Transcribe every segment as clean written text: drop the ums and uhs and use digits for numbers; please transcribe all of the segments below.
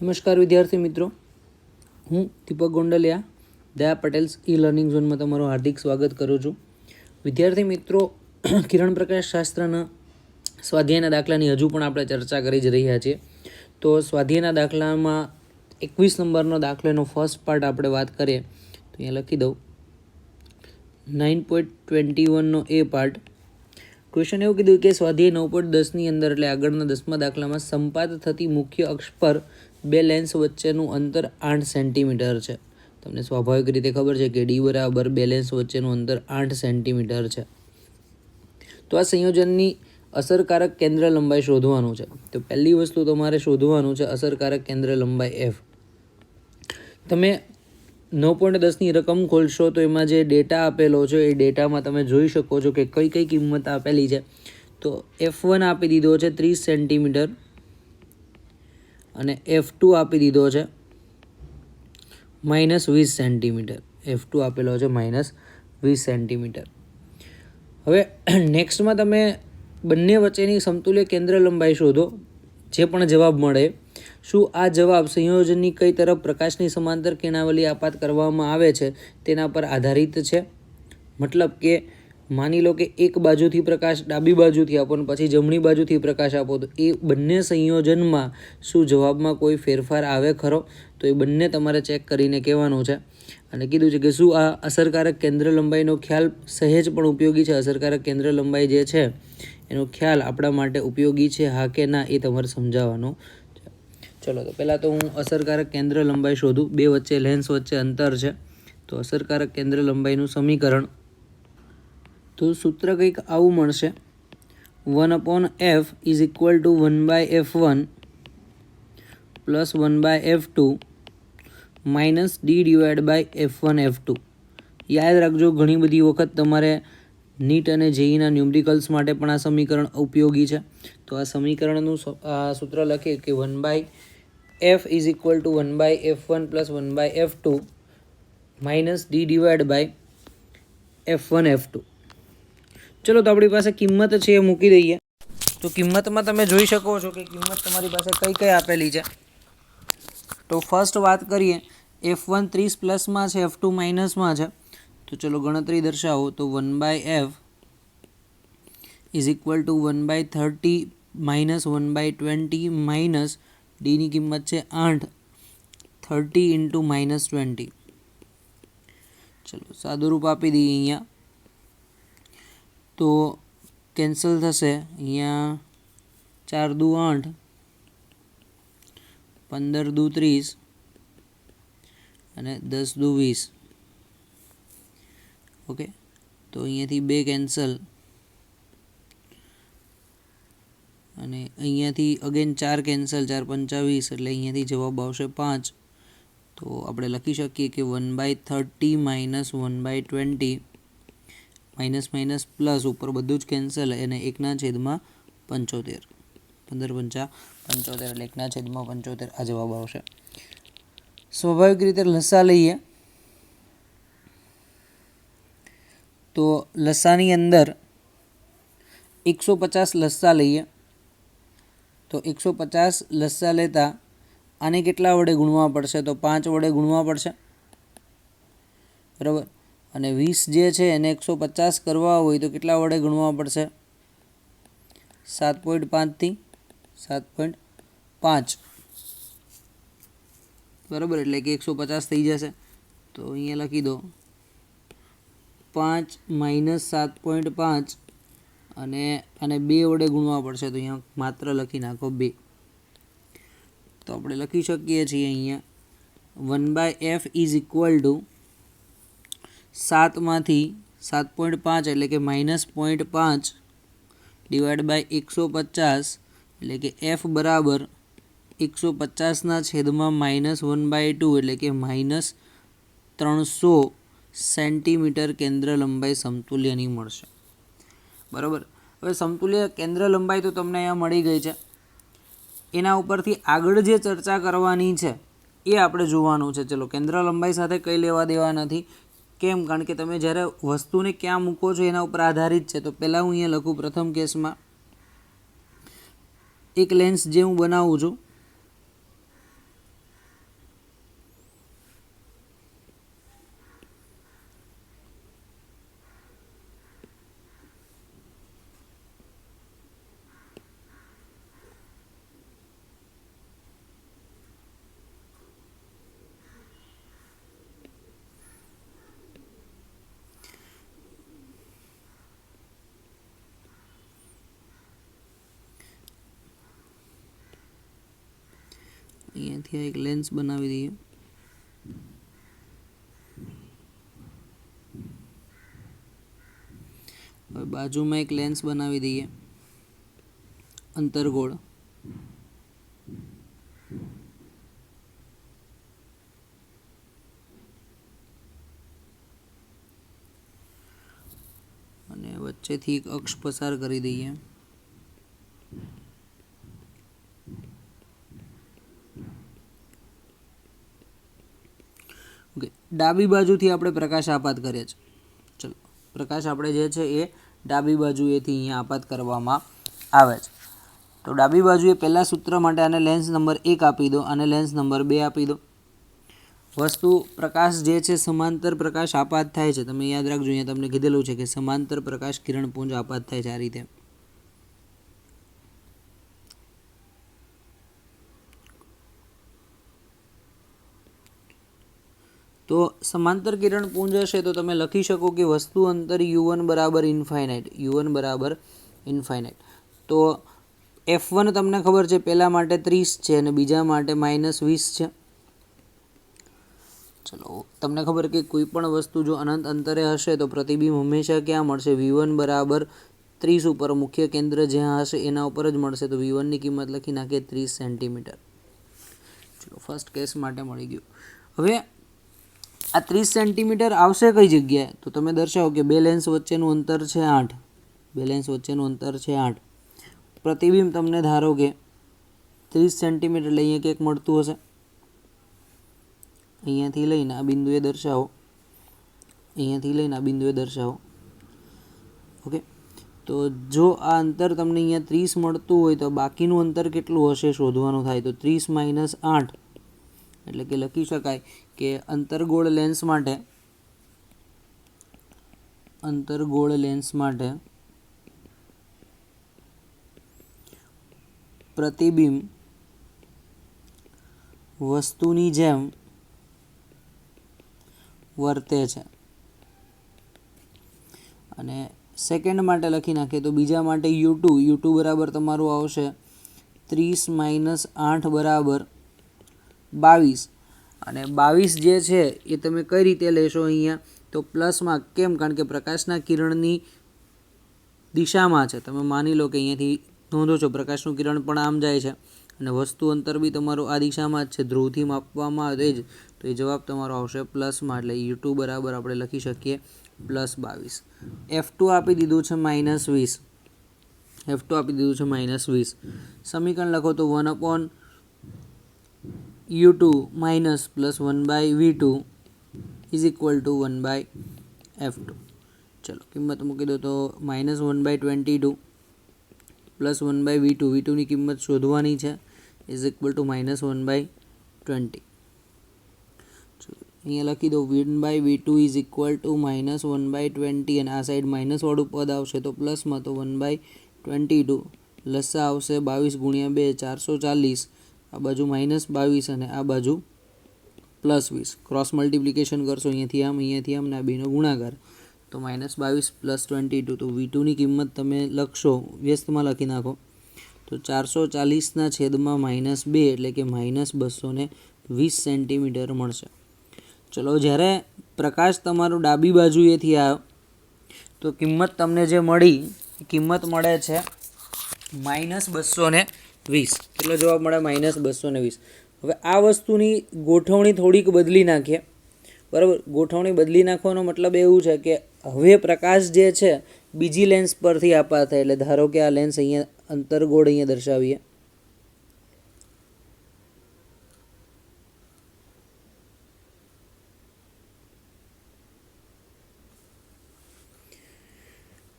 નમસ્કાર વિદ્યાર્થી મિત્રો, હું દીપક ગોંડલિયા દયા પટેલ્સ ઈ લર્નિંગ ઝોનમાં તમારું હાર્દિક સ્વાગત કરું છું. વિદ્યાર્થી મિત્રો, કિરણ પ્રકાશ શાસ્ત્રના સ્વાધ્યાયના દાખલાની હજુ પણ આપણે ચર્ચા કરી જ રહ્યા છીએ. તો સ્વાધ્યાયના દાખલામાં 21 નંબરનો દાખલાનો ફર્સ્ટ પાર્ટ આપણે વાત કરીએ તો અહીંયા લખી દઉં 9.21નો એ પાર્ટ. ક્વેશ્ચન એવું કીધું કે સ્વાધ્યાય 9.10ની અંદર એટલે આગળના 10મા દાખલામાં સંપાત થતી મુખ્ય અક્ષ પર બે લેન્સ વચ્ચેનું અંતર 8 સેન્ટીમીટર છે. તમને સ્વાભાવિક રીતે ખબર છે કે ડી બરાબર બે લેન્સ વચ્ચેનું અંતર 8 સેન્ટીમીટર છે. તો આ સંયોજનની અસરકારક કેન્દ્ર લંબાઈ શોધવાનું છે. તો પહેલી વસ્તુ તમારે શોધવાનું છે અસરકારક કેન્દ્ર લંબાઈ એફ. તમે 9.10ની રકમ ખોલશો તો એમાં જે ડેટા આપેલો છે એ ડેટામાં તમે જોઈ શકો છો કે કઈ કઈ કિંમત આપેલી છે. તો F1 આપી દીધો છે 30 સેન્ટીમીટર અને F2 આપી દીધો છે -20 સેન્ટીમીટર. F2 આપેલો છે -20 સેન્ટીમીટર. હવે નેક્સ્ટમાં તમે બંને વચ્ચેની સમતુલ્ય કેન્દ્ર લંબાઈ શોધો. જે પણ જવાબ મળે, શું આ જવાબ સંયોજનની કઈ તરફ પ્રકાશની સમાંતર કિરણાવલી આપાત કરવામાં આવે છે તેના પર આધારિત છે. મતલબ કે માની લો કે એક બાજુથી પ્રકાશ ડાબી બાજુથી આપો અને પછી જમણી બાજુથી પ્રકાશ આપો તો એ બંને સંયોજનમાં શું જવાબમાં કોઈ ફેરફાર આવે ખરો? તો એ બંને તમારે ચેક કરીને કહેવાનું છે. અને કીધું છે કે શું આ અસરકારક કેન્દ્ર લંબાઈનો ખ્યાલ સહેજ પણ ઉપયોગી છે. અસરકારક કેન્દ્ર લંબાઈ જે છે એનો ખ્યાલ આપણા માટે ઉપયોગી છે, હા કે ના, એ તમારે સમજાવવાનું છે. ચલો, તો પહેલાં તો હું અસરકારક કેન્દ્ર લંબાઈ શોધું. બે વચ્ચે લેન્સ વચ્ચે અંતર છે તો અસરકારક કેન્દ્ર લંબાઈનું સમીકરણ તો સૂત્ર કંઈક આવું મળશે: 1/f is equal to 1/f1 plus 1/f2 minus d divide by F1 F2. યાદ રાખજો, ઘણી બધી વખત તમારે નીટ અને જેઈના ન્યુમેરિકલ્સ માટે પણ આ સમીકરણ ઉપયોગી છે. તો આ સમીકરણનું સૂત્ર લખીએ કે 1/f is equal to 1/f1 plus 1/f2 minus d divide by F1 F2. ચલો, તો આપણી પાસે કિંમત છે એ મૂકી દઈએ. તો કિંમતમાં તમે જોઈ શકો છો કે કિંમત તમારી પાસે કઈ કઈ આપેલી છે. તો ફર્સ્ટ વાત કરીએ, F1 30 પ્લસમાં છે, F2 માઇનસમાં છે. તો ચલો ગણતરી દર્શાવો. તો 1/f is equal to 1/30 minus 1/20 minus ડીની કિંમત છે 8, 30 ઇન્ટુ -20. ચલો સાદુરૂપ આપી દઈએ. અહીંયા તો કેન્સલ થશે. અહીંયા 4 દુ 8, 15 દુ 30 અને 10 દુ 20. ઓકે, તો અહીંયાથી 2 કેન્સલ અને અહીંયાથી અગેન 4 કેન્સલ, 4 × 5 = 20 એટલે અહીંયાથી જવાબ આવશે 5. તો આપણે લખી શકીએ કે 1/30 માઇનસ 1/20 માઇનસ માઇનસ પ્લસ ઉપર બધું જ કેન્સલ અને 1/75. 15 × 5 = 75 એટલે 1/75 આ જવાબ આવશે. સ્વાભાવિક રીતે લસા લઈએ તો લસાની અંદર 150 લસા લઈએ. તો 150 લસા લેતા આને કેટલા વડે ગુણવા પડશે? તો 5 વડે ગુણવા પડશે, બરાબર. અને 20 જે છે એને 150 કરવા હોય તો કેટલા વડે ગુણવા પડશે? 7.5 થી 7.5, બરાબર. એટલે કે 150 થઈ જશે. તો અહીંયા લખી દો 5 માઇનસ 7.5 અને આને 2 વડે ગુણવા પડશે. તો અહીંયા માત્ર લખી નાખો 2. તો આપણે લખી શકીએ છીએ અહીંયા 1/f ઇઝ ઇક્વલ ટુ 7 માંથી 7.5 એટલે કે -0.5 ડિવાઈડ બાય 150 એટલે કે f બરાબર 150/-1/2 એટલે કે -300 સેન્ટીમીટર કેન્દ્ર લંબાઈ સમતુલ્યની મળશે, બરાબર. હવે સમતુલ્ય કેન્દ્ર લંબાઈ તો તમને અહીંયા મળી ગઈ છે. એના ઉપરથી આગળ જે ચર્ચા કરવાની છે એ આપણે જોવાનું છે. ચલો, કેન્દ્ર લંબાઈ સાથે કંઈ લેવા દેવા નથી. કેમ? કારણ કે તમે જ્યારે વસ્તુને ક્યાં મૂકો છો એના ઉપર આધારિત છે. તો પહેલાં હું અહીંયા લખું. પ્રથમ કેસમાં એક લેન્સ જે હું બનાવું છું અહીંયાથી એક લેન્સ બનાવી દઈએ. હવે બાજુમાં એક લેન્સ બનાવી દઈએ અંતર્ગોળ. અને વચ્ચેથી એક અક્ષ પસાર કરી દઈએ. ઓકે, ડાબી બાજુથી આપણે પ્રકાશ આપાત કરીએ છીએ. ચલો, પ્રકાશ આપણે જે છે એ ડાબી બાજુએથી અહીંયા આપાત કરવામાં આવે છે. તો ડાબી બાજુએ પહેલા સૂત્ર માટે આને લેન્સ નંબર 1 આપી દો, આને લેન્સ નંબર 2 આપી દો. વસ્તુ પ્રકાશ જે છે સમાંતર પ્રકાશ આપાત થાય છે. તમે યાદ રાખજો, અહીંયા તમને કીધેલું છે કે સમાંતર પ્રકાશ કિરણપુંજ આપાત થાય છે આ રીતે. તો સમાંતર કિરણપુંજ હશે તો તમે લખી શકો કે વસ્તુ અંતર u1 બરાબર ઇન્ફાઇનાઇટ. u1 બરાબર ઇન્ફાઇનાઇટ. તો f1 તમને ખબર છે પહેલા માટે 30 છે અને બીજા માટે -20 છે. ચલો, તમને ખબર કે કોઈ પણ વસ્તુ જો અનંત અંતરે હશે તો પ્રતિબિંબ હંમેશા ક્યાં મળશે? v1 બરાબર 30 ઉપર, મુખ્ય કેન્દ્ર જ્યાં હશે એના ઉપર જ મળશે. તો v1 ની કિંમત લખી નાખીએ 30 સેન્ટીમીટર. ચલો, ફર્સ્ટ કેસ માટે મળી ગયું. હવે આ 30 સેન્ટીમીટર આવશે કઈ જગ્યાએ? તો તમે દર્શાવો કે બે લેન્સ વચ્ચેનું અંતર છે 8. બે લેન્સ વચ્ચેનું અંતર છે 8. પ્રતિબિંબ તમને ધારો કે 30 સેન્ટીમીટર એટલે અહીંયા ક્યાંક મળતું હશે. અહીંયાથી લઈને આ બિંદુએ દર્શાવો. અહીંયાથી લઈને આ બિંદુએ દર્શાવો. ઓકે, તો જો આ અંતર તમને અહીંયા 30 મળતું હોય તો બાકીનું અંતર કેટલું હશે શોધવાનું થાય. તો 30 - 8 એટલે કે લખી શકાય કે અંતર્ગોળ લેન્સ માટે પ્રતિબિંબ વસ્તુની જેમ વર્તે છે. અને સેકન્ડ માટે લખી નાખીએ તો બીજા માટે u2 બરાબર તમારું આવશે 30 - 8 બરાબર 22. અને 22 જે છે એ તમે કઈ રીતે લેશો અહીંયા? તો પ્લસમાં. કેમ? કારણ કે પ્રકાશના કિરણની દિશામાં છે. તમે માની લો કે અહીંયાથી નોંધો છો પ્રકાશનું કિરણ પણ આમ જાય છે અને વસ્તુ અંતર બી તમારું આ દિશામાં જ છે, ધ્રુવથી માપવામાં આવે જ. તો એ જવાબ તમારો આવશે પ્લસમાં. એટલે u2 બરાબર આપણે લખી શકીએ +22. f2 આપી દીધું છે -20. f2 આપી દીધું છે -20. સમીકરણ લખો તો 1/u2 +1/v2 = 1/f2. ચલો, કિંમત મૂકી દો તો -1/22 +1/v2. v2 ની કિંમત શોધવાની છે = -1/20. અહીંયા લખી દો 1/v2 = -1/20 અને આ સાઈડ માઇનસ વાળું પદ આવશે તો પ્લસમાં. તો 1/22 લસા આવશે 22 × 2 440. આ બાજુ -22 અને આ બાજુ +20. ક્રોસ મલ્ટિપ્લિકેશન કરશો અહીંયાથી આમ ને આ બેનો ગુણાકાર. તો -22 + 22. તો v2 ની કિંમત તમે લખશો, વ્યસ્તમાં લખી નાખો તો 440/-2 એટલે કે -220 સેન્ટીમીટર મળશે. ચલો, જ્યારે પ્રકાશ તમારો ડાબી બાજુએથી આવ્યો તો કિંમત તમને જે મળી એ કિંમત મળે છે -220. કેટલો જવાબ મળે? -220. હવે આ વસ્તુની ગોઠવણી થોડીક બદલી નાખીએ. બરાબર, ગોઠવણી બદલી નાખવાનો મતલબ એવું છે કે હવે પ્રકાશ જે છે બીજી લેન્સ પરથી આપાત થાય. એટલે ધારો કે આ લેન્સ અહીંયા અંતર્ગોળ અહીંયા દર્શાવીએ.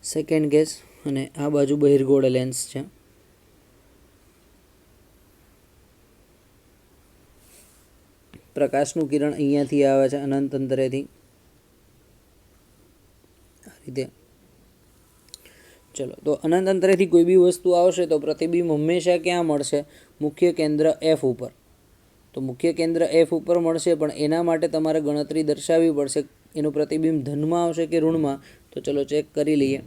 Second case. અને આ બાજુ બહિર્ગોળ લેન્સ છે. પ્રકાશનું કિરણ અહીંયાથી આવે છે અનંત અંતરેથી આ રીતે. ચલો, તો અનંત અંતરેથી કોઈ બી વસ્તુ આવશે તો પ્રતિબિંબ હંમેશા ક્યાં મળશે? મુખ્ય કેન્દ્ર F ઉપર. તો મુખ્ય કેન્દ્ર F ઉપર મળશે, પણ એના માટે તમારે ગણતરી દર્શાવવી પડશે. એનું પ્રતિબિંબ ધનમાં આવશે કે ઋણમાં? તો ચલો ચેક કરી લઈએ.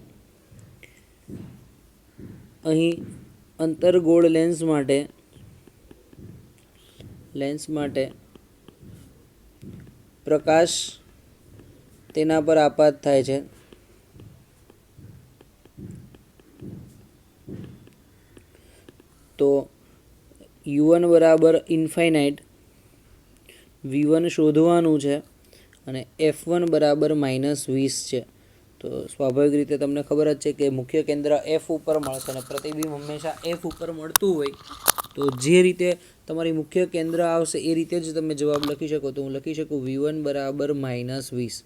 અહીં અંતર્ગોળ લેન્સ માટે લેન્સ માટે પ્રકાશ તેના પર આપાત થાય છે તો u1 બરાબર ઇન્ફાઇનાઇટ v1 શોધવાનું છે અને f1 બરાબર -20 છે. તો સ્વાભાવિક રીતે તમને ખબર જ છે કે મુખ્ય કેન્દ્ર f ઉપર મળશે અને પ્રતિબિંબ હંમેશા f ઉપર મળતું હોય તો જે રીતે તમારી મુખ્ય કેન્દ્ર આવશે એ રીતે જ તમે જવાબ લખી શકો. તો હું લખી શકું v1 બરાબર -20,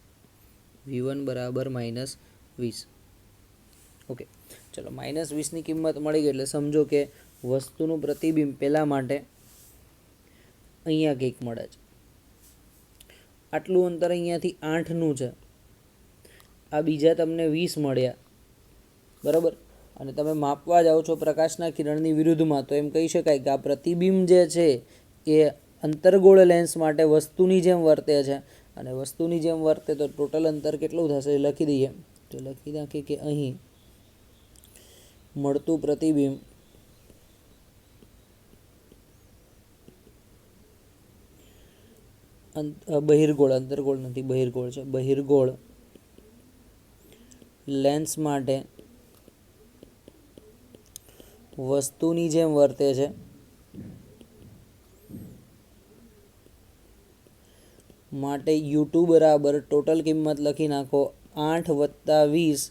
v1 બરાબર -20. ઓકે, ચલો -20ની કિંમત મળી ગઈ એટલે સમજો કે વસ્તુનું પ્રતિબિંબ પહેલાં માટે અહીંયા કંઈક મળે છે. આટલું અંતર અહીંયાથી 8નું છે, આ બીજા તમને 20 મળ્યા, બરાબર. અને તમે માપવા જાઓ છો પ્રકાશના કિરણની વિરુદ્ધમાં, તો એમ કહી શકાય કે આ પ્રતિબિંબ જે છે એ અંતર્ગોળ લેન્સ માટે વસ્તુની જેમ વર્તે છે. અને વસ્તુની જેમ વર્તે તો ટોટલ અંતર કેટલું થશે એ લખી દઈએ. તો લખી નાખીએ કે અહીં મળતું પ્રતિબિંબ બહિર્ગોળ, અંતર્ગોળ નથી, બહિર્ગોળ છે, બહિર્ગોળ લેન્સ માટે વસ્તુની જેમ વર્તે છે માટે u2 બરાબર ટોટલ કિંમત લખી નાખો 8 + 20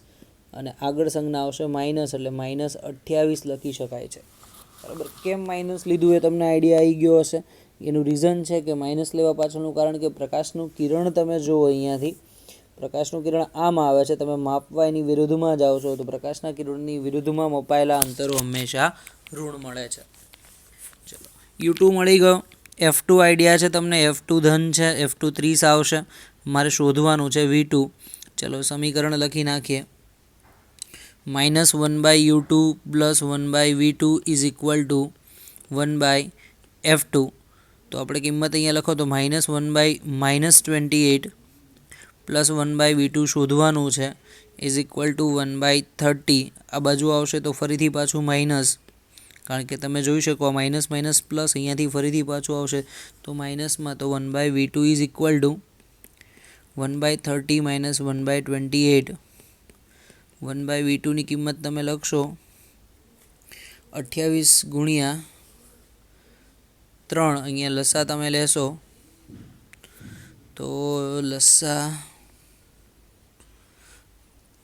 અને આગળ સંજ્ઞા આવશે માઇનસ, એટલે -28 લખી શકાય છે, બરાબર. કેમ માઇનસ લીધું એ તમને આઈડિયા આવી ગયો હશે. એનું રીઝન છે કે માઇનસ લેવા પાછળનું કારણ કે પ્રકાશનું કિરણ તમે જુઓ અહીંયાથી પ્રકાશનું કિરણ આમ આવે છે, તમે માપવા એની વિરુદ્ધમાં જાઓ છો તો પ્રકાશના કિરણની વિરુદ્ધમાં મપાયેલા અંતરો હંમેશા ઋણ મળે છે. ચલો u2 મળી ગયો, f2 આઈડિયા છે તમને, f2 ધન છે, f2 30 આવશે, મારે શોધવાનું છે v2. ચલો સમીકરણ લખી નાખીએ. -1/u2 + 1/v2 = 1/f2. તો આપણે કિંમત અહીંયા લખો તો -1/-28 + 1/v2 શોધવાનું છે = 1/30. આ બાજુ આવશે તો ફરીથી પાછું માઇનસ, કારણ કે તમે જોઈ શકો માઇનસ માઇનસ પ્લસ અહીંયાથી ફરીથી પાછું આવશે તો માઇનસમાં, તો 1/v2 = 1/30 - 1/28. 1/v2 ની કિંમત તમે લખશો 28 × 3, અહીંયા લસા તમે લેશો તો લસા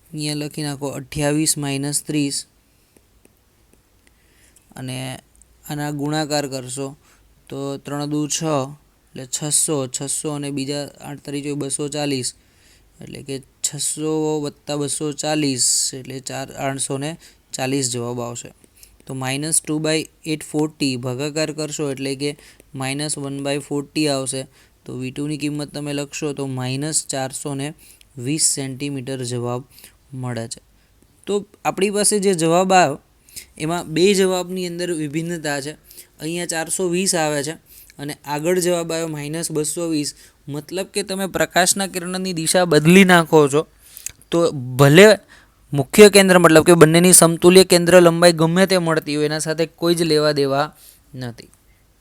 અહીંયા લખી નાખો 28 - 30 અને આના ગુણાકાર કરશો તો 3 દુ 6 એટલે 600 અને બીજા 8 તરીકે 240, એટલે કે 600 + 240 એટલે 840 જવાબ આવશે. તો -2/840 ભાગાકાર કરશો એટલે કે -1/40 આવશે. તો v2 ની કિંમત તમે લખશો તો -420 સેન્ટીમીટર જવાબ મળે છે. તો આપણી પાસે જે જવાબ આવ્યો એમાં બે જવાબની અંદર વિભિન્નતા છે. અહીંયા 420 આવે છે અને આગળ જવાબ આવ્યો -220. મતલબ કે તમે પ્રકાશના કિરણની દિશા બદલી નાખો છો તો ભલે મુખ્ય કેન્દ્ર મતલબ કે બંનેની સમતુલ્ય કેન્દ્ર લંબાઈ ગમે તે મળતી હોય એના સાથે કોઈ જ લેવા દેવા નથી.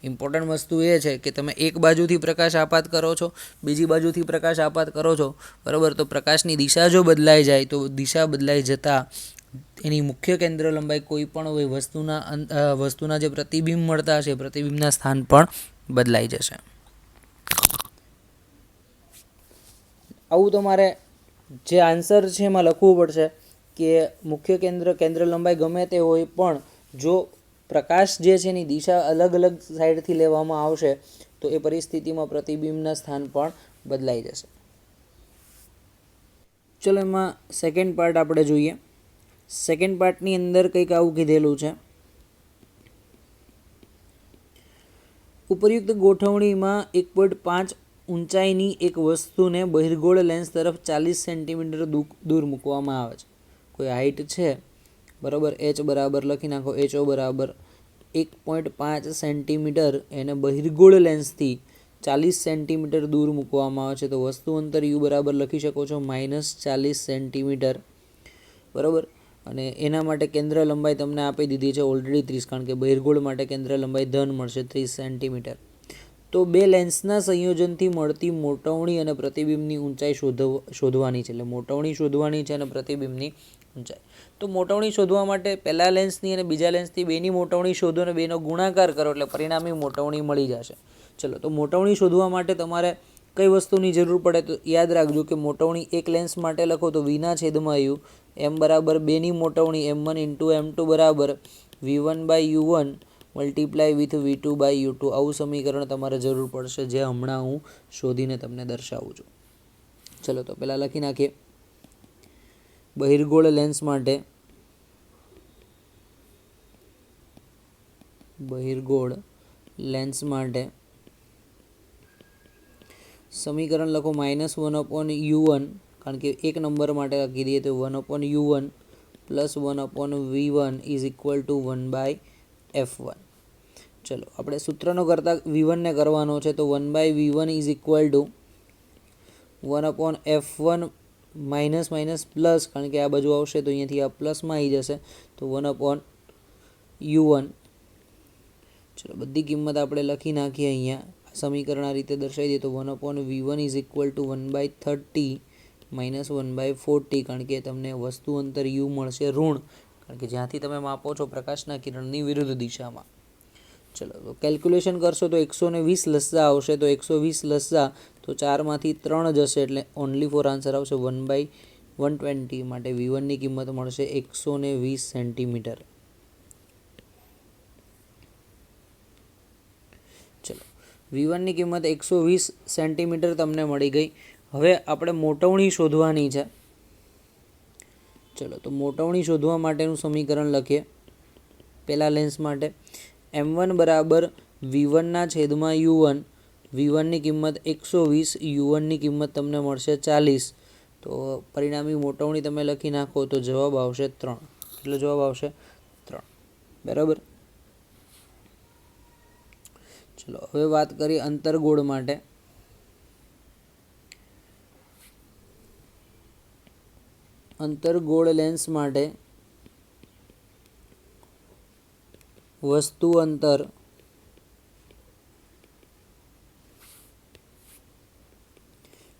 ઇમ્પોર્ટન્ટ વસ્તુ એ છે કે તમે એક બાજુથી પ્રકાશ આપાત કરો છો, બીજી બાજુથી પ્રકાશ આપાત કરો છો, બરાબર. તો પ્રકાશની દિશા જો બદલાઈ જાય તો દિશા બદલાઈ જતાં એની મુખ્ય કેન્દ્ર લંબાઈ કોઈ પણ હોય વસ્તુના જે પ્રતિબિંબ મળતા હશે પ્રતિબિંબના સ્થાન પણ બદલાઈ જશે. આવું તમારે જે આન્સર છે એમાં લખવું પડશે કે મુખ્ય કેન્દ્ર લંબાઈ ગમે તે હોય પણ જો પ્રકાશ જે છે એની દિશા અલગ અલગ સાઈડથી લેવામાં આવશે તો એ પરિસ્થિતિમાં પ્રતિબિંબના સ્થાન પણ બદલાઈ જશે. ચલો એમાં સેકન્ડ પાર્ટ આપણે જોઈએ. સેકન્ડ પાર્ટની અંદર કંઈક આવું કીધેલું છે. ઉપરયુક્ત ગોઠવણીમાં 1.5 ઊંચાઈની એક વસ્તુને બહિર્ગોળ લેન્સ તરફ 40 સેન્ટીમીટર દૂર મૂકવામાં આવે છે. કોઈ હાઈટ છે, બરાબર, h બરાબર લખી નાખો, ho બરાબર 1.5 સેન્ટીમીટર એને બહિર્ગોળ લેન્સથી 40 સેન્ટીમીટર દૂર મૂકવામાં આવે છે. તો વસ્તુ અંતર u બરાબર લખી શકો છો -40 સેન્ટીમીટર, બરાબર. અને એના માટે કેન્દ્ર લંબાઈ તમને આપી દીધી છે ઓલરેડી 30, કારણ કે બહિર્ગોળ માટે કેન્દ્ર લંબાઈ ધન મળશે 30 સેન્ટીમીટર. તો બે લેન્સના સંયોજનથી મળતી મોટવણી અને પ્રતિબિંબની ઊંચાઈ શોધવાની છે. એટલે મોટવણી શોધવાની છે અને પ્રતિબિંબની ઊંચાઈ. તો મોટવણી શોધવા માટે પહેલા લેન્સની અને બીજા લેન્સથી બેની મોટવણી શોધો અને બેનો ગુણાકાર કરો એટલે પરિણામી મોટવણી મળી જશે. ચલો, તો મોટવણી શોધવા માટે તમારે કઈ વસ્તુની જરૂર પડે તો યાદ રાખજો કે મોટવણી એક લેન્સ માટે લખો તો વીના છેદમાં યુ, એમ બરાબર બેની મોટવણી M1 ઇન્ટુ M2 બરાબર V1/U1 multiply with V2 by U2. આવું સમીકરણ તમારે જરૂર પડશે, જે હમણાં હું શોધીને તમને દર્શાવું છું. ચલો, તો પહેલાં લખી નાખીએ. બહિર્ગોળ લેન્સ માટે સમીકરણ લખો -1/U1, કારણ કે એક નંબર માટે લખી દઈએ તો 1/U1 plus 1/V1 is equal to 1/F1. ચલો, આપણે સૂત્રનો કરતાં V1 ને કરવાનો છે, તો 1/V1 is equal to 1/F1 minus plus, કારણ કે આ બાજુ આવશે તો અહીંયાથી આ પ્લસમાં આવી જશે, તો 1/U1. ચલો, બધી કિંમત આપણે લખી નાખીએ. અહીંયા સમીકરણ આ રીતે દર્શાવી દઈએ તો 1/V1 is equal to 1/30 minus 1/40, કારણ કે તમને વસ્તુ અંતર યુ મળશે ઋણ, કારણ કે જ્યાંથી તમે માપો છો પ્રકાશના કિરણની વિરુદ્ધ દિશામાં. ચલો, તો કેલ્ક્યુલેશન કરશો તો 120 લસ્સા આવશે, તો 120 લસ્સા તો 4માંથી 3 જશે, એટલે ઓનલી ફોર આન્સર આવશે 1/120. માટે V1ની કિંમત મળશે 120 સેન્ટીમીટર. ચલો, V1ની કિંમત 120 સેન્ટીમીટર તમને મળી ગઈ. હવે આપણે મોટવણી શોધવાની છે. ચલો, તો મોટવણી શોધવા માટેનું સમીકરણ લખીએ. પહેલા લેન્સ માટે M1 બરાબર V1 છેદમાં U1. V1ની કિંમત 120, U1ની કિંમત તમને મળશે 40. તો પરિણામી મોટવણી તમે લખી નાખો તો જવાબ આવશે 3. કેટલો જવાબ આવશે? 3. બરાબર. ચલો, હવે વાત કરીએ અંતરગોળ માટે. અંતરગોળ લેન્સ માટે વસ્તુ અંતર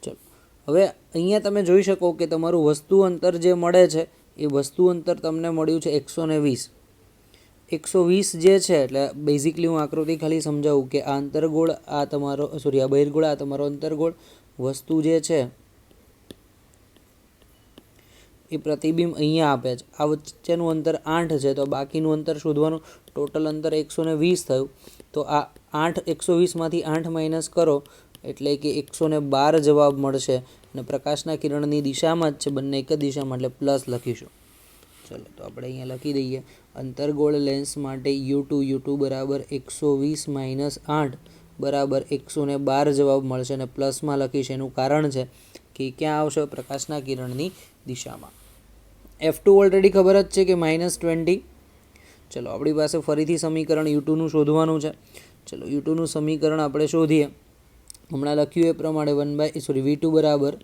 ચલો, હવે અહીંયા તમે જોઈ શકો કે તમારું વસ્તુ અંતર જે મળે છે એ વસ્તુ અંતર તમને મળ્યું છે 120. 120 જે છે, એટલે બેઝિકલી હું આકૃતિ ખાલી સમજાવું કે આ અંતરગોળ આ તમારો આ બહિર્ગોળ આ તમારો અંતરગોળ, વસ્તુ જે છે એ પ્રતિબિંબ અહીંયા આપે છે. આ વચ્ચેનું અંતર 8 છે, તો બાકીનું અંતર શોધવાનું. ટોટલ અંતર 120 થયું, તો આ 120માંથી 8 માઇનસ કરો એટલે કે 112 જવાબ મળશે. અને પ્રકાશના કિરણની દિશામાં જ છે, બંને એક જ દિશામાં, એટલે પ્લસ લખીશું. ચલો, તો આપણે અહીંયા લખી દઈએ અંતરગોળ લેન્સ માટે U2 બરાબર 120 માઇનસ 8 બરાબર 112 જવાબ મળશે, અને પ્લસમાં લખીશ. એનું કારણ છે કે ક્યાં આવશે? પ્રકાશના કિરણની દિશામાં. F2 ઓલરેડી ખબર જ છે કે -20. ચલો, આપણી પાસે ફરીથી સમીકરણ U2નું શોધવાનું છે. ચલો, U2નું સમીકરણ આપણે શોધીએ. હમણાં લખ્યું એ પ્રમાણે V2 બરાબર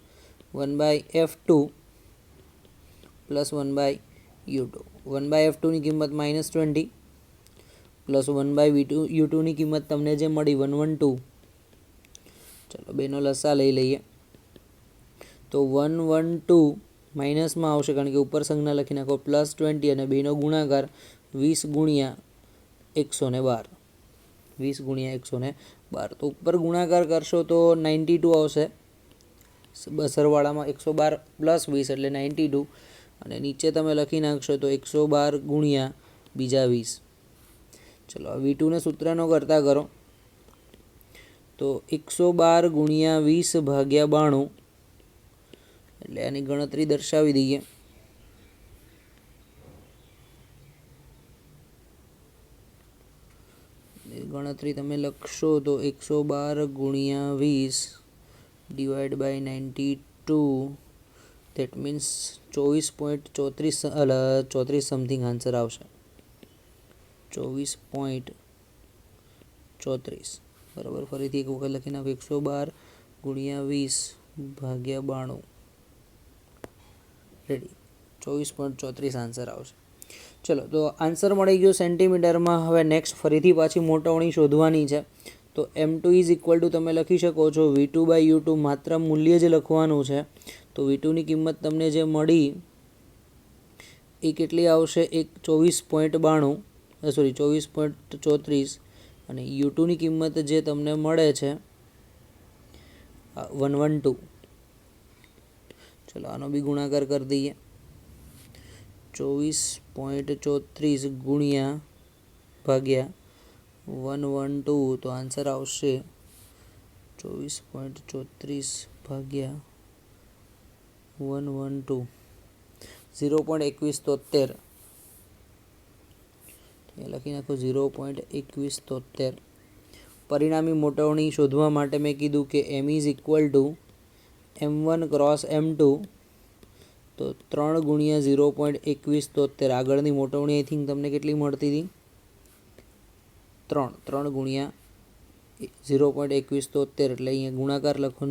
1/F2 પ્લસ 1/U2. 1/F2ની કિંમત -20 પ્લસ 1/U2ની કિંમત તમને જે મળી 112. ચલો, બેનો લસા લઈ લઈએ. તો 112 માઇનસમાં આવશે, કારણ કે ઉપર સંજ્ઞા લખી નાખો, પ્લસ 20, અને બેનો ગુણાકાર 20 ગુણ્યા 112. 20 ગુણ્યા 112. તો ઉપર ગુણાકાર કરશો તો 92 આવશે. સરવાળામાં 112 પ્લસ 20 એટલે 92, અને નીચે તમે લખી નાખશો તો 112 ગુણ્યા બીજા 20. ચલો, V2ને સૂત્રનો કરતા કરો તો 112 ગુણ્યા 20 ભાગ્યા 92, એટલે આની ગણતરી દર્શાવી દઈએ. ગણતરી તમે લખશો તો 112 ગુણ્યા 20 divide by 92, that means 24.34 something answer આવશે. 24.34 બરાબર. ફરીથી એક વખત લખી નાખો 112 ગુણ્યા 20 ભાગ્યા 92, રેડી. 24.34 આન્સર આવશે. ચલો, તો આન્સર મળી ગયો સેન્ટીમીટરમાં. હવે નેક્સ્ટ ફરીથી પાછી મોટવણી શોધવાની છે. તો M2 ઇઝ ઇક્વલ ટુ તમે લખી શકો છો V2/U2, માત્ર મૂલ્ય જ લખવાનું છે. તો V2ની કિંમત તમને જે મળી એ કેટલી આવશે? 24.34 અને U2ની કિંમત જે તમને મળે છે 112. ચલો આનો બી ગુણાકાર કરી દઈએ. 24.34 ગુણ્યા ભાગ્યા 112, તો આન્સર આવશે 24.34 ભાગ્યા 112 0.2173. લખી નાખો 0.2173. પરિણામી મોટવણી શોધવા માટે મેં કીધું કે M is equal two M1 cross M2, તો 3 ગુણ્યા 0.2173. આગળની મોટવણી આઈ થિંક તમને કેટલી મળતી હતી? 3 ગુણ્યા 0.2173, એટલે અહીંયા ગુણાકાર લખો 9,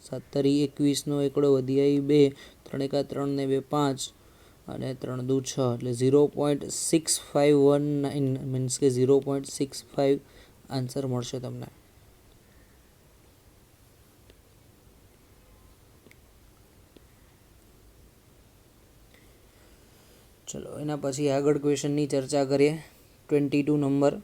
7 તારી 21નો એકડો વધી આવી 2, 3 એકા 3 ને 2 5 અને 3 દુ 6, એટલે 0.6519 મીન્સ કે 0.65 આન્સર મળશે તમને. ચલો એના પછી આગળ ક્વેશ્ચનની ચર્ચા કરીએ. 22 નંબર.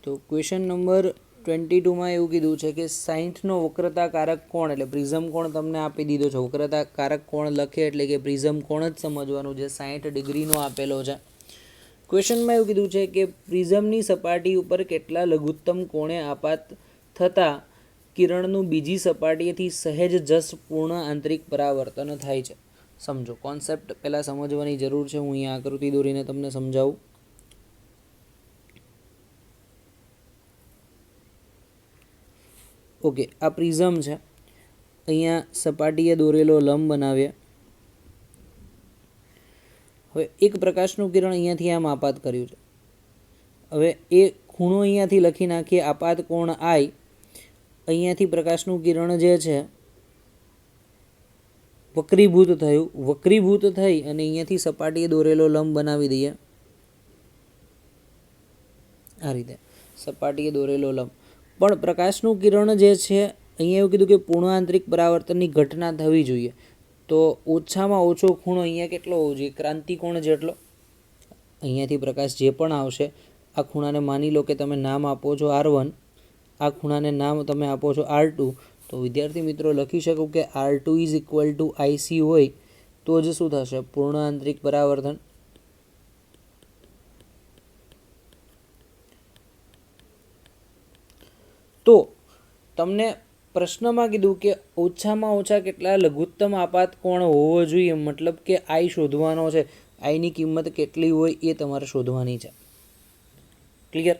તો ક્વેશ્ચન નંબર 22માં એવું કીધું છે કે 60નો વક્રતાકારક કોણ, એટલે પ્રિઝમ કોણ તમને આપી દીધો છે. વક્રતાકારક કોણ લખે એટલે કે પ્રિઝમ કોણ જ સમજવાનું છે. 60 ડિગ્રીનો આપેલો છે. ક્વેશ્ચનમાં એવું કીધું છે કે પ્રિઝમની સપાટી ઉપર કેટલા લઘુત્તમ કોણે આપાત થતાં કિરણનું બીજી સપાટીએથી સહેજ જસ્ટ પૂર્ણ આંતરિક પરાવર્તન થાય છે. સમજો, કોન્સેપ્ટ પહેલાં સમજવાની જરૂર છે. હું અહીંયા આકૃતિ દોરીને તમને સમજાવું. ઓકે, આ પ્રિઝમ છે. અહીંયા સપાટીએ દોરેલો લંબ બનાવીએ. હવે એક પ્રકાશનું કિરણ અહીંયાથી આમ આપાત કર્યું છે. હવે એ ખૂણો અહીંયાથી લખી નાખીએ, આપાત કોણ I. અહીંયાથી પ્રકાશનું કિરણ જે છે વક્રીભૂત થયું. વક્રીભૂત થઈ અને અહીંયાથી સપાટીએ દોરેલો લંબ બનાવી દઈએ. આ રીતે સપાટીએ દોરેલો લંબ. પણ પ્રકાશનું કિરણ જે છે અહીંયા એવું કીધું કે પૂર્ણ આંતરિક પરાવર્તનની ઘટના થવી જોઈએ. તો ઓછામાં ઓછો ખૂણો અહીંયા કેટલો હોવો જોઈએ? ક્રાંતિકોણ જેટલો. અહીંયાથી પ્રકાશ જે પણ આવશે આ ખૂણાને માની લો કે તમે નામ આપો છો R1, આ ખૂણાને નામ તમે આપો છો R2. તો વિદ્યાર્થી મિત્રો લખી શકો કે R2 is equal two IC હોય તો જ શું થશે? પૂર્ણ આંતરિક પરાવર્તન. તો તમને પ્રશ્નમાં કીધું કે ઓછામાં ઓછા કેટલા લઘુત્તમ આપાત કોણ હોવો જોઈએ, મતલબ કે I શોધવાનો છે. આઈની કિંમત કેટલી હોય એ તમારે શોધવાની છે. ક્લિયર?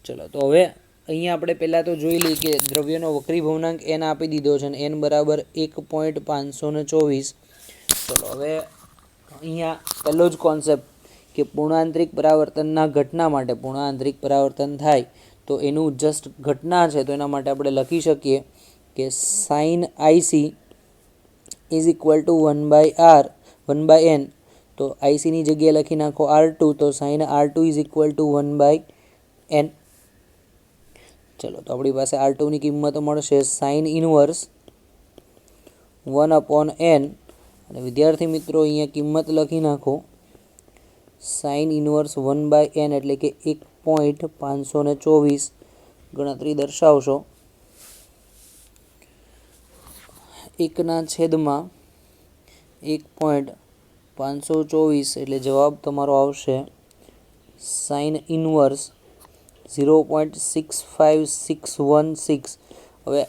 ચલો તો હવે અહીંયા આપણે પહેલાં તો જોઈ લઈએ કે દ્રવ્યનો વક્રીભવનાંક n આપી દીધો છે અને n બરાબર 1.524. ચલો હવે અહીંયા પહેલો જ કોન્સેપ્ટ કે પૂર્ણાંતરિક પરાવર્તનના ઘટના માટે પૂર્ણાંતરિક પરાવર્તન થાય તો એનું જસ્ટ ઘટના છે. તો એના માટે આપણે લખી શકીએ કે sin IC is equal two 1/n. તો ICની જગ્યાએ લખી નાખો R2, તો sin R2 is equal two 1/n. ચલો તો આપણી પાસે R2ની કિંમત મળશે sin ઇનવર્સ 1/n. અને વિદ્યાર્થી મિત્રો અહીંયા કિંમત લખી નાખો sin ઇનવર્સ 1/n એટલે કે 1.524. ગણતરી દર્શાવશો 1/1.524 એટલે જવાબ તમારો આવશે sin ઇનવર્સ 0.65616. હવે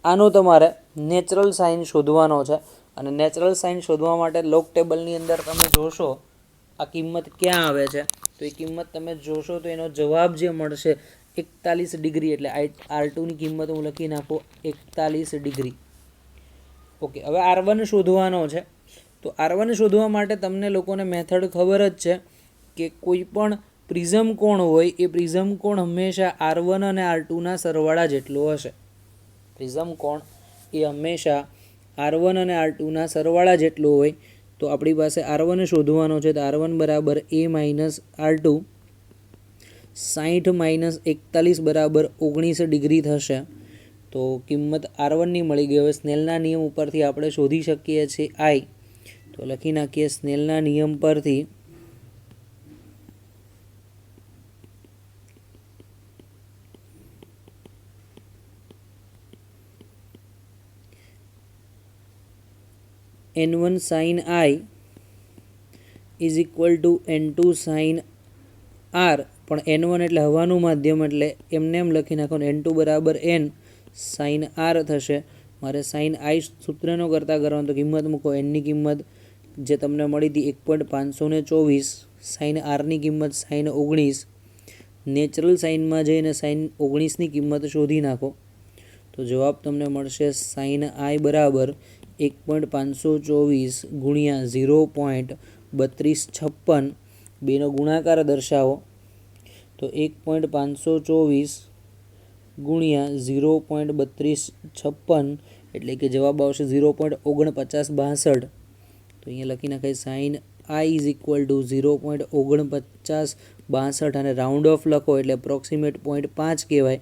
આનો તમારે નેચરલ સાઇન શોધવાનો છે અને નેચરલ સાઇન શોધવા માટે લોગ ટેબલની અંદર તમે જોશો આ કિંમત ક્યાં આવે છે. તો એ કિંમત તમે જોશો તો એનો જવાબ જે મળશે 41 ડિગ્રી. એટલે R2ની કિંમત હું લખી નાખું 41 ડિગ્રી. ઓકે, હવે R1 શોધવાનો છે. તો R1 શોધવા માટે તમને લોકોને મેથડ ખબર જ છે કે કોઈ પણ પ્રિઝમ કોણ હોય એ પ્રિઝમ કોણ હંમેશા R1 અને R2ના સરવાળા જેટલો હશે. પ્રિઝમ કોણ એ હંમેશા R1 અને R2ના સરવાળા જેટલો હોય. તો આપણી પાસે R1 શોધવાનો છે. તો R1 બરાબર A - R2. 60 - 41 બરાબર 19 ડિગ્રી થશે. તો કિંમત R1ની મળી ગઈ. હવે સ્નેલના નિયમ ઉપરથી આપણે શોધી શકીએ છીએ I. તો લખી નાખીએ સ્નેલના નિયમ પરથી N1 sin I is equal two N2 sin R. પણ N1 એટલે હવાનું માધ્યમ એટલે એમને એમ લખી નાખવાનું N2 બરાબર N sin R થશે. મારે sin I સૂત્રનો કરતાં કરવાનું, તો કિંમત મૂકો. Nની કિંમત જે તમને મળી હતી 1.524, sin Rની કિંમત sin 19, નેચરલ સાઇનમાં જઈને sin 19ની કિંમત શોધી નાખો. તો જવાબ તમને મળશે sin I બરાબર 1.524 ગુણ્યા 0.3256, બેનો ગુણાકાર દર્શાવો. તો 1.524 ગુણ્યા 0.3256 એટલે કે જવાબ આવશે 0.4962. તો અહીંયા લખી નાખાય sin I is equal two 0.4962 અને રાઉન્ડ ઓફ લખો એટલે એપ્રોક્સિમેટ 0.5 કહેવાય.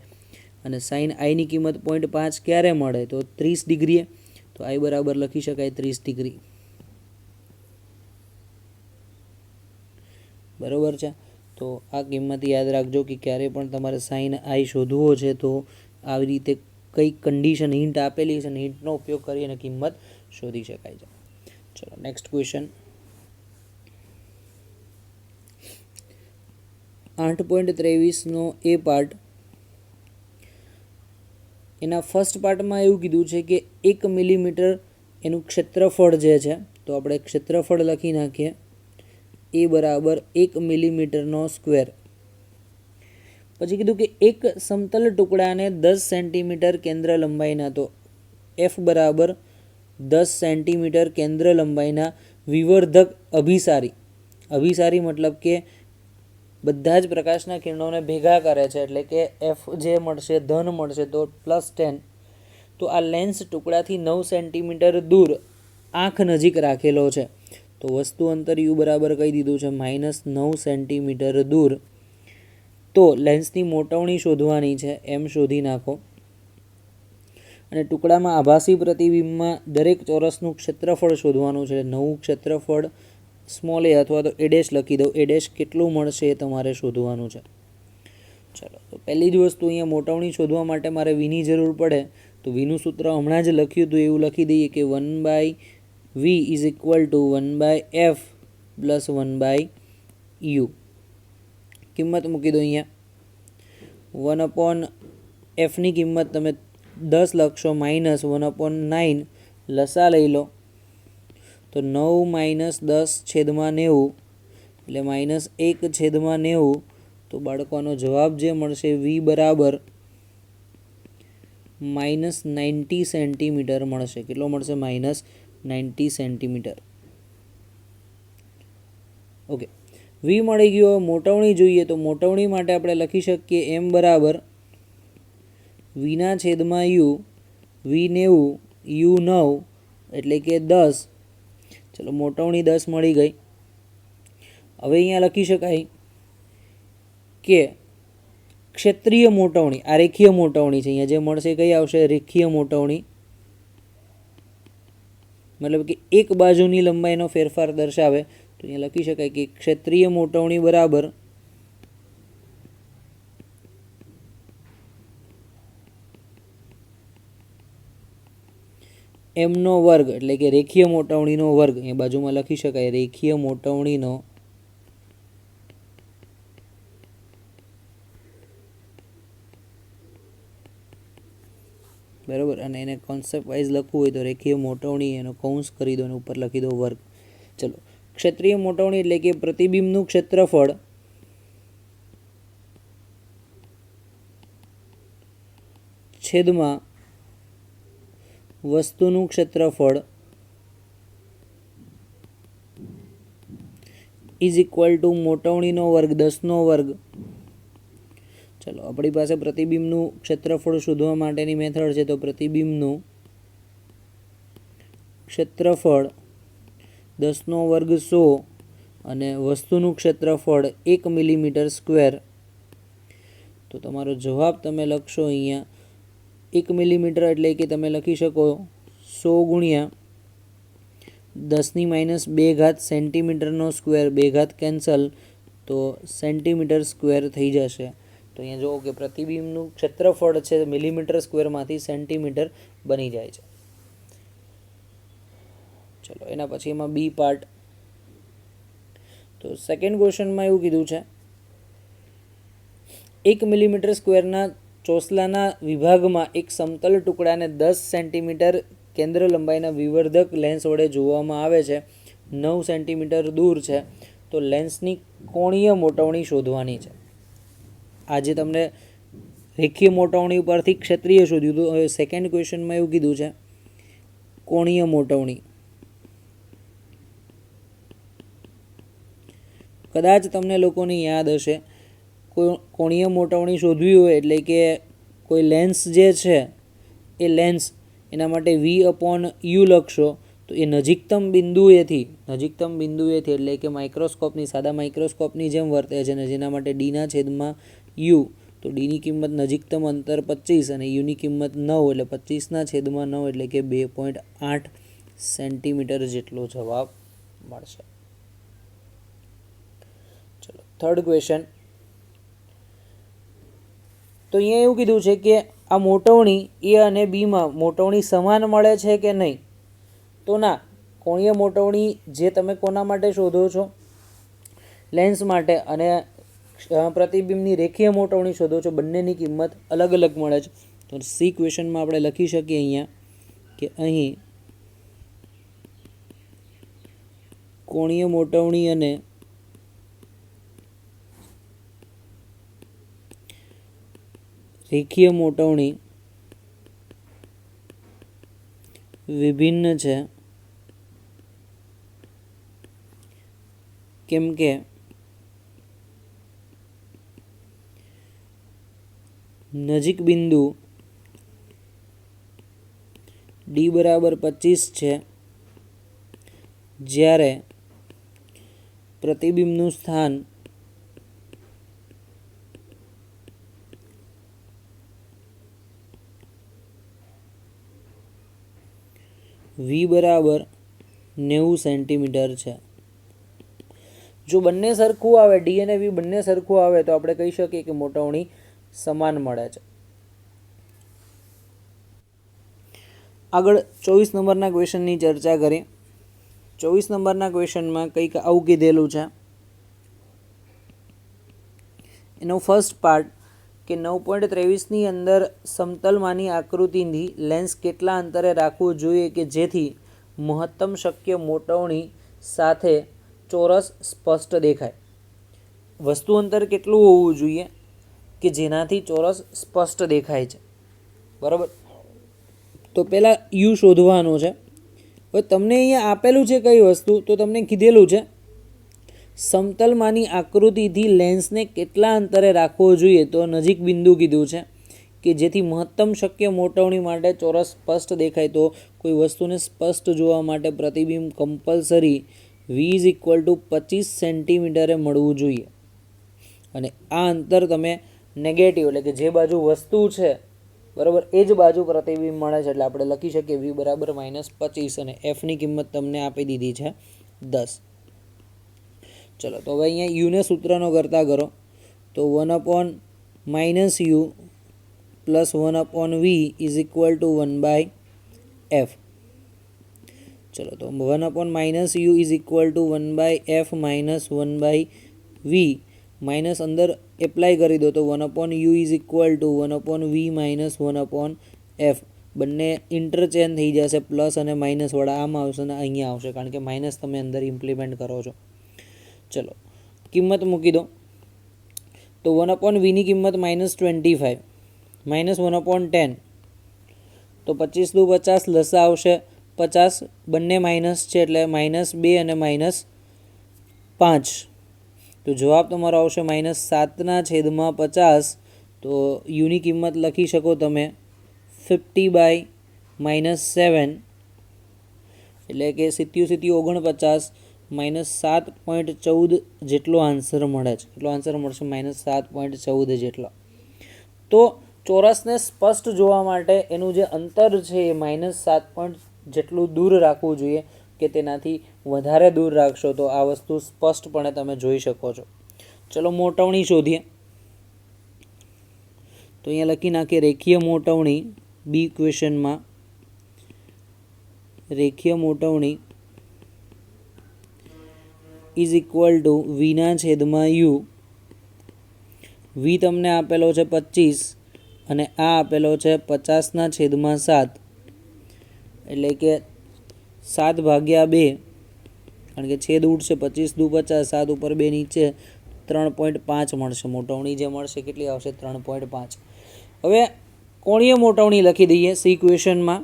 અને sin Iની કિંમત 0.5 ક્યારે મળે? તો 30 ડિગ્રીએ. તો I બરાબર લખી શકાય 30 ડિગ્રી. બરાબર છે. તો આ કિંમત યાદ રાખજો કે ક્યારે પણ તમારે sin I શોધવો છે તો આવી રીતે કઈ કન્ડિશન હિન્ટ આપેલી છે, હિન્ટનો ઉપયોગ કરી અને કિંમત શોધી શકાય છે. ચલો નેક્સ્ટ ક્વેશ્ચન. 8.23નો એ પાર્ટ, એના ફર્સ્ટ પાર્ટમાં એવું કીધું છે કે 1 મિલીમીટર એનું ક્ષેત્રફળ જે છે, તો આપણે ક્ષેત્રફળ લખી નાખીએ એ બરાબર 1 મિલીમીટરનો સ્ક્વેર. પછી કીધું કે એક સમતલ ટુકડાને 10 સેન્ટીમીટર કેન્દ્ર લંબાઈના, તો F બરાબર 10 સેન્ટીમીટર કેન્દ્ર લંબાઈના વિવર્ધક અભિસારી મતલબ કે બધા જ પ્રકાશના કિરણોને ભેગા કરે છે, એટલે કે F જે મળશે ધન મળશે, તો +10. તો આ લેન્સ ટુકડાથી 9 સેન્ટીમીટર દૂર આંખ નજીક રાખેલો છે. તો વસ્તુ અંતર U બરાબર કહી દીધું છે -9 સેન્ટીમીટર દૂર. તો લેન્સની મોટવણી શોધવાની છે, એમ શોધી નાખો. અને ટુકડામાં આભાસી પ્રતિબિંબમાં દરેક ચોરસનું ક્ષેત્રફળ શોધવાનું છે. નવું ક્ષેત્રફળ સ્મોલ a અથવા તો A' લખી દઉં. A' કેટલું મળશે એ તમારે શોધવાનું છે. ચલો, તો પહેલી જ વસ્તુ અહીંયા મોટવણી શોધવા માટે મારે Vની જરૂર પડે. તો Vનું સૂત્ર હમણાં જ લખ્યું હતું એવું લખી દઈએ કે 1/V is equal two 1/F plus 1/U. કિંમત મૂકી દો અહીંયા. 1/Fની કિંમત તમે 10 લખશો, -1/9 લસા લઈ લો. તો 9 - 10/90 એટલે -1/90. તો બાળકોનો જવાબ જે મળશે V બરાબર -90 સેન્ટીમીટર મળશે. કેટલો મળશે? -90 સેન્ટીમીટર. ઓકે, V મળી ગયો. મોટવણી જોઈએ તો મોટવણી માટે આપણે લખી શકીએ M બરાબર V/U. V 90, U 9 એટલે કે 10. ચલો, મોટવણી 10 મળી ગઈ. હવે અહીંયા લખી શકાય કે ક્ષેત્રીય મોટવણી, આ રેખીય મોટવણી છે. અહીંયા જે મળશે કઈ આવશે? રેખીય મોટવણી. મતલબ કે એક બાજુની લંબાઈનો ફેરફાર દર્શાવે. તો અહીંયા લખી શકાય કે ક્ષેત્રીય મોટવણી બરાબર M નો વર્ગ એટલે કે રેખીય મોટવણીનો વર્ગ. એ બાજુમાં લખી શકાય રેખીય મોટવણીનો બરાબર. અને એને કોન્સેપ્ટ વાઇઝ લખવું હોય તો રેખીય મોટવણી એનો કૌંસ કરી દો અને ઉપર લખી દો વર્ગ. ચલો, ક્ષેત્રીય મોટવણી એટલે કે પ્રતિબિંબનું ક્ષેત્રફળ છેદમાં વસ્તુનું ક્ષેત્રફળ ઇઝ ઇક્વલ ટુ મોટવણીનો વર્ગ 10નો વર્ગ. ચલો, આપણી પાસે પ્રતિબિંબનું ક્ષેત્રફળ શોધવા માટેની મેથડ છે. તો પ્રતિબિંબનું ક્ષેત્રફળ 10નો વર્ગ 100 અને વસ્તુનું ક્ષેત્રફળ 1 મિલીમીટર સ્ક્વેર તો તમારો જવાબ તમે લખશો અહીંયા 1 મિલીમીટર એટલે કે તમે લખી શકો 100 ગુણ્યા 10⁻² સેન્ટીમીટરનો સ્ક્વેર, 2 ઘાત કેન્સલ તો સેન્ટીમીટર સ્ક્વેર થઈ જશે. તો અહીંયા જુઓ કે પ્રતિબિંબનું ક્ષેત્રફળ છે મિલીમીટર સ્ક્વેરમાંથી સેન્ટીમીટર બની જાય છે. ચલો એના પછી એમાં બી પાર્ટ. તો સેકન્ડ ક્વેશ્ચનમાં એવું કીધું છે 1 મિલીમીટર સ્ક્વેરના ચોસલાના વિભાગમાં એક સમતલ ટુકડાને 10 સેન્ટીમીટર કેન્દ્ર લંબાઈના વિવર્ધક લેન્સ વડે જોવામાં આવે છે, 9 સેન્ટીમીટર દૂર છે, તો લેન્સની કોણીય મોટવણી શોધવાની છે. આજે તમને રેખીય મોટવણી પરથી ક્ષેત્રીય શોધ્યું હતું. હવે સેકન્ડ ક્વેશ્ચનમાં એવું કીધું છે કોણીય મોટવણી. કદાચ તમને લોકોને યાદ હશે કોણીય મોટવણી શોધવી હોય એટલે કે કોઈ લેન્સ જે છે એ લેન્સ એના માટે V/U લખશો તો એ નજીકતમ બિંદુએથી એટલે કે માઇક્રોસ્કોપની સાદા માઇક્રોસ્કોપની જેમ વર્તે છે, અને જેના માટે D/U, તો ડીની કિંમત નજીકતમ અંતર 25 અને યુની કિંમત 9 એટલે 25/9 એટલે કે 2.8 સેન્ટીમીટર જેટલો જવાબ મળશે. ચલો થર્ડ ક્વેશ્ચન. તો અહીંયા એવું કીધું છે કે આ મોટવણી એ અને બીમાં મોટવણી સમાન મળે છે કે નહીં? તો ના, કોણીય મોટવણી જે તમે કોના માટે શોધો છો? લેન્સ માટે, અને પ્રતિબિંબની રેખીય મોટવણી શોધો છો, બંનેની કિંમત અલગ અલગ મળે છે. તો સી ક્વેશ્ચનમાં આપણે લખી શકીએ અહીંયા કે અહીં કોણીય મોટવણી અને રેખીય મોટવણી વિભિન્ન છે, કેમ કે નજીક બિંદુ D=25 છે, જ્યારે પ્રતિબિંબનું સ્થાન V=90 સેન્ટીમીટર છે. જો બંને સરખું આવે, ડી અને વી બંને સરખું આવે તો આપણે કહી શકીએ કે મોટવણી સમાન મળે છે. આગળ 24 નંબરના ક્વેશ્ચનની ચર્ચા કરીએ. 24 નંબરના ક્વેશ્ચનમાં કંઈક આવું કીધેલું છે. એનો ફર્સ્ટ પાર્ટ કે 9.23ની અંદર સમતલમાની આકૃતિથી લેન્સ કેટલા અંતરે રાખવું જોઈએ કે જેથી મહત્તમ શક્ય મોટવણી સાથે ચોરસ સ્પષ્ટ દેખાય? વસ્તુ અંતર કેટલું હોવું જોઈએ કે જેનાથી ચોરસ સ્પષ્ટ દેખાય છે, બરાબર? તો પહેલાં યુ શોધવાનું છે. હવે તમને અહીંયા આપેલું છે કઈ વસ્તુ, તો તમને કીધેલું છે સમતલમાની આકૃતિથી લેન્સને કેટલા અંતરે રાખવો જોઈએ, તો નજીક બિંદુ કીધું છે કે જેથી મહત્તમ શક્ય મોટવણી માટે ચોરસ સ્પષ્ટ દેખાય. તો કોઈ વસ્તુને સ્પષ્ટ જોવા માટે પ્રતિબિંબ કમ્પલસરી V=25 સેન્ટીમીટરે મળવું જોઈએ, અને આ અંતર તમે નેગેટિવ એટલે કે જે બાજુ વસ્તુ છે, બરાબર, એ જ બાજુ પ્રતિબિંબ મળે છે, એટલે આપણે લખી શકીએ V=-25 અને એફની કિંમત તમને આપી દીધી છે 10. ચલો તો હવે અહીંયા યુને સૂત્રનો કરતા કરો તો 1/-u + 1/v = 1/f. ચલો તો 1/-u = 1/f - 1/v માઇનસ અંદર એપ્લાય કરી દો તો 1/u = 1/v - 1/f. બંને ઇન્ટરચેન્જ થઈ જશે, પ્લસ અને માઇનસ વાળા આમ આવશે અને અહીંયા આવશે, કારણ કે માઇનસ તમે અંદર ઇમ્પ્લિમેન્ટ કરો છો. ચલો કિંમત મૂકી દો તો 1/vની કિંમત -25 -1/10, તો 25 × 50 લસા આવશે 50, બંને માઇનસ છે એટલે -2 અને -5, તો જવાબ તમારો આવશે -7/50. તો યુની કિંમત લખી શકો તમે 50/-7 એટલે કે 49 -7.14 જેટલો આન્સર મળે છે. કેટલો આન્સર મળશે? -7.14 જેટલો. તો ચોરસને સ્પષ્ટ જોવા માટે એનું જે અંતર છે એ -7 જેટલું દૂર રાખવું જોઈએ કે તેનાથી વધારે દૂર રાખશો તો આ વસ્તુ સ્પષ્ટપણે તમે જોઈ શકો છો. ચલો મોટવણી શોધીએ. તો અહીંયા લખી નાખીએ રેખીય મોટવણી. બી ક્વેશ્ચનમાં રેખીય મોટવણી ઇઝ ઇક્વલ ટુ વીના છેદમાં યુ. વી તમને આપેલો છે 25 અને આ આપેલો છે 50/7, એટલે કે 7/2, કારણ કે છેદ ઉડશે 25 દુ 50, 7 ઉપર 2 નીચે 3.5 મળશે. મોટવણી જે મળશે કેટલી આવશે? 3.5. હવે કોણીય મોટવણી લખી દઈએ સી ક્વેશ્ચનમાં.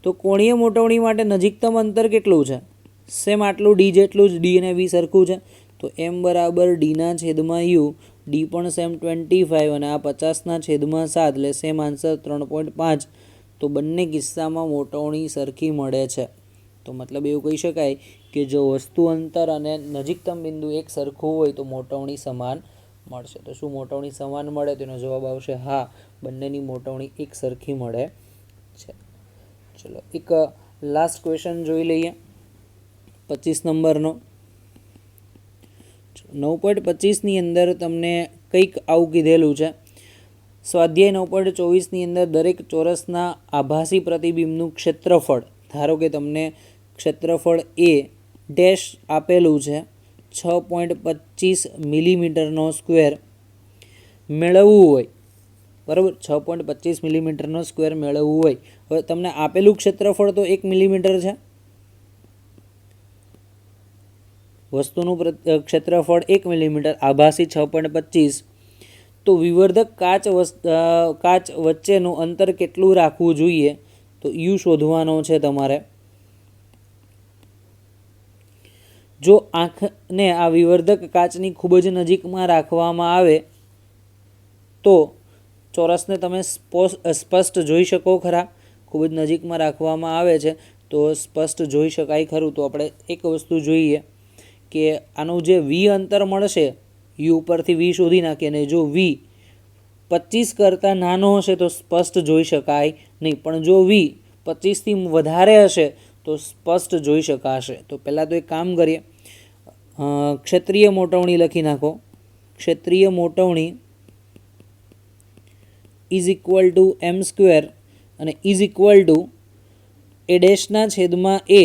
તો કોણીય મોટવણી માટે નજીકતમ અંતર કેટલું છે? સેમ આટલું ડી જેટલું જ. ડી અને વી સરખું છે તો એમ બરાબર ડીના છેદમાં યુ. ડી પણ સેમ 25 અને આ 50/7 એટલે સેમ આન્સર 3.5. તો બંને કિસ્સામાં મોટવણી સરખી મળે છે. તો મતલબ એવું કહી શકાય કે જો વસ્તુ અંતર અને નજીકતમ બિંદુ એક સરખું હોય તો મોટવણી સમાન મળશે. તો શું મોટવણી સમાન મળે? તેનો જવાબ આવશે હા, બંનેની મોટવણી એક સરખી મળે છે. ચલો એક લાસ્ટ ક્વેશ્ચન જોઈ લઈએ 25 નંબરનો. 9.25ની અંદર તમને કંઈક આવું કીધેલું છે. સ્વાધ્યાય 9.24ની અંદર દરેક ચોરસના આભાસી પ્રતિબિંબનું ક્ષેત્રફળ, ધારો કે તમને ક્ષેત્રફળ એ ડેશ આપેલું છે 6.25 મિલીમીટરનો સ્ક્વેર મેળવવું હોય, બરાબર? 6.25 મિલીમીટરનો સ્ક્વેર મેળવવું હોય. હવે તમને આપેલું ક્ષેત્રફળ તો 1 મિલીમીટર છે. વસ્તુનું ક્ષેત્રફળ 1 મિલીમીટર, આભાસી 6.25. તો વિવર્ધક કાચ વચ્ચેનું અંતર કેટલું રાખવું જોઈએ? તો યુ શોધવાનો છે તમારે. જો આંખને આ વિવર્ધક કાચની ખૂબ જ નજીકમાં રાખવામાં આવે તો ચોરસને તમે સ્પષ્ટ જોઈ શકો ખરા? ખૂબ જ નજીકમાં રાખવામાં આવે છે તો સ્પષ્ટ જોઈ શકાય ખરું. તો આપણે એક વસ્તુ જોઈએ કે આનું જે વી અંતર મળશે, યુ ઉપરથી વી શોધી નાખીએ, અને જો વી 25 કરતાં નાનો હશે તો સ્પષ્ટ જોઈ શકાય નહીં, પણ જો વી 25થી વધારે હશે તો સ્પષ્ટ જોઈ શકાશે. તો પહેલાં તો એક કામ કરીએ, ક્ષેત્રીય મોટવણી લખી નાખો. ક્ષેત્રીય મોટવણી is equal to M square અને ઇઝ ઇક્વલ ટુ એ ડેશના છેદમાં એ.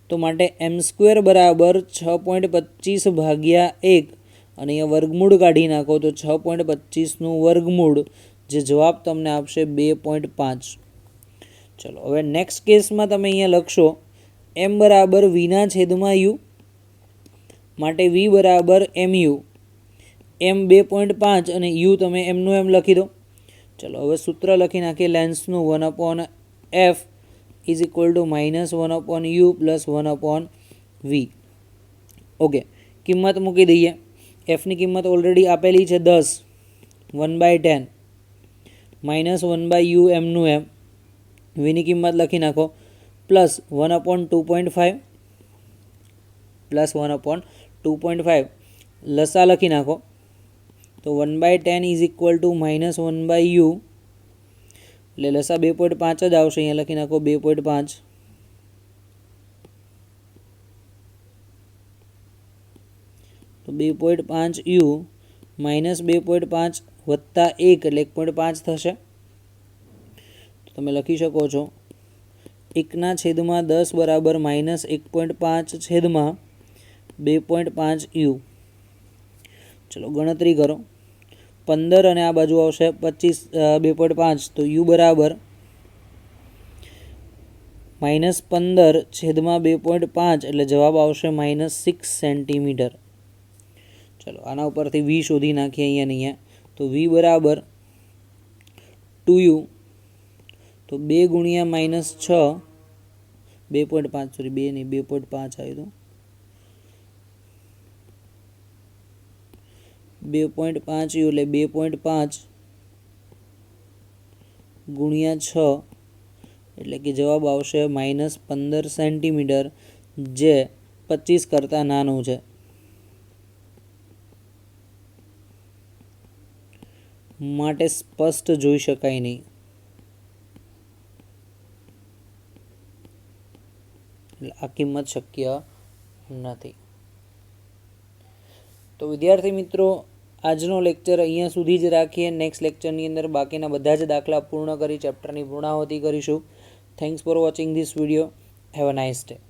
તો માટે એમ સ્ક્વેર બરાબર 6.25/1 અને અહીંયા વર્ગમૂળ કાઢી નાખો તો 6.25નું વર્ગમૂળ, જે જવાબ તમને આપશે 2.5. ચલો હવે નેક્સ્ટ કેસમાં તમે અહીંયા લખશો એમ બરાબર વીના છેદમાં યુ, માટે વી બરાબર એમ યુ. એમ 2.5 અને યુ તમે એમનું એમ લખી દો. ચલો હવે સૂત્ર લખી નાખીએ લેન્સનું. 1/f is equal two -1/u plus 1/v. Okay, કિંમત મૂકી દઈએ. એફની કિંમત ઓલરેડી આપેલી છે 10, 1/10 -1/u એમનું એમ. વીની કિંમત લખી નાખો પ્લસ 1/2.5 પ્લસ 1/2.5. લસા લખી નાખો તો 1/10 ઇઝ ઇક્વલ ટુ -1/u, એટલે લસા 2.5 જ આવશે. અહીંયા લખી નાખો 2.5. તો 2.5u -2.5 વત્તા 1 એટલે 1.5 થશે. તો તમે લખી શકો છો 1/10 બરાબર -1.5 છેદમાં 2.5u. ચલો ગણતરી કરો. 15 અને આ બાજુ આવશે 25, 2.5. તો u બરાબર -15 છેદમાં 2.5 એટલે જવાબ આવશે -6 સેન્ટીમીટર. ચલો આના ઉપરથી v શોધી નાખીએ અહીંયા. તો v બરાબર 2u. તો 2 ગુણ્યા -6, 2.5 સોરી 2 નહીં 2.5 આવ્યું. 2.5 એટલે 2.5 ગુણ્યા 6 એટલે કે જવાબ આવશે -15 સેન્ટીમીટર, જે 25 કરતાં નાનું છે. માટે સ્પષ્ટ જોઈ શકાય નહીં. એટલે આ કિંમત શક્ય નથી. તો વિદ્યાર્થી મિત્રો, આજનો લેક્ચર અહીંયા સુધી જ રાખીએ. નેક્સ્ટ લેક્ચરની અંદર બાકીના બધા જ દાખલા પૂર્ણ કરી ચેપ્ટરની પૂર્ણાહુતિ કરીશું. Thanks for watching this video. Have a nice day.